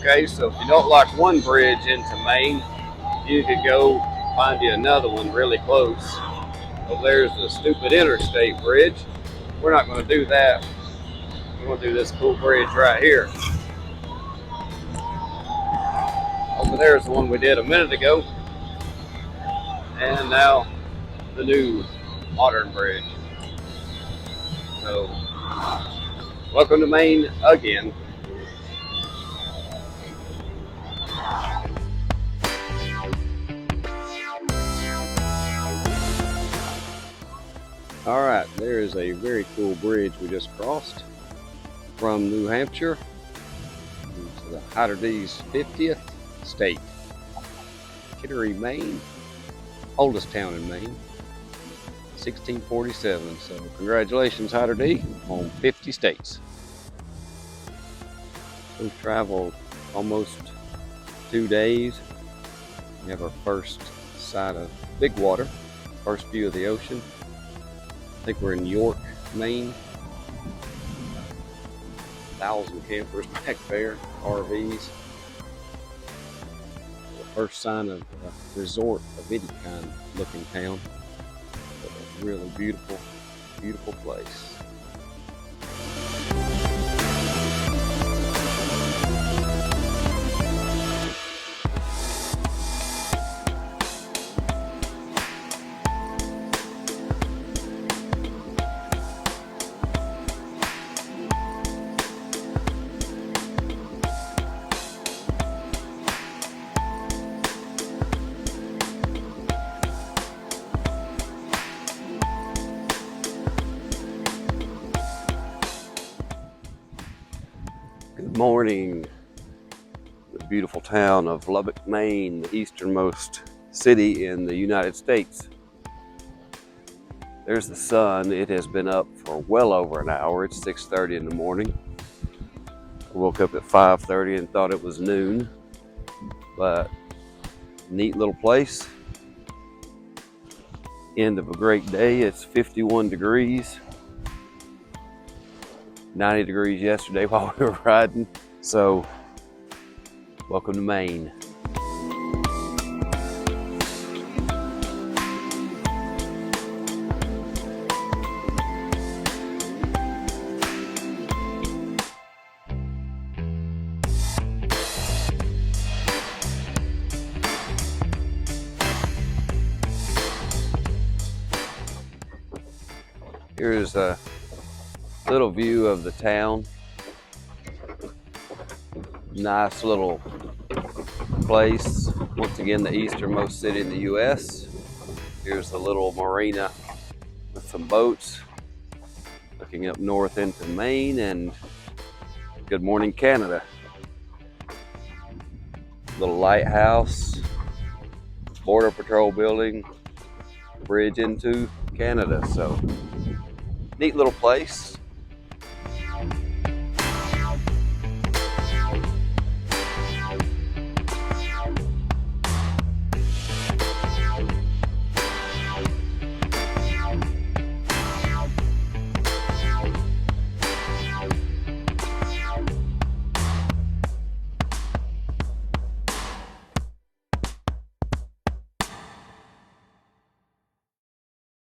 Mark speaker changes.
Speaker 1: Okay, so if you don't like one bridge into Maine, you could go find you another one really close. Well, there's the stupid interstate bridge. We're not going to do that. We're going to do this cool bridge right here. Over there is the one we did a minute ago. And now the new modern bridge. So, welcome to Maine again. Alright, there is a very cool bridge we just crossed from New Hampshire to the Hayter's 50th state. Kittery, Maine, oldest town in Maine, 1647. So congratulations, Hayter on 50 states. We've traveled almost 2 days. We have our first sight of big water, first view of the ocean. I think we're in York, Maine. 1,000 campers back there, RVs. The first sign of a resort of any kind looking town. But a really beautiful, beautiful place. Good morning. The beautiful town of Lubec, Maine, the easternmost city in the United States. There's the sun. It has been up for well over an hour. It's 6:30 in the morning. I woke up at 5:30 and thought it was noon, but neat little place. End of a great day. It's 51 degrees. 90 degrees yesterday while we were riding. So, welcome to Maine. Here's a little view of the town. Nice little place. Once again, the easternmost city in the U.S. Here's the little marina with some boats looking up north into Maine, and good morning, Canada. Little lighthouse, border patrol building, bridge into Canada. So neat little place.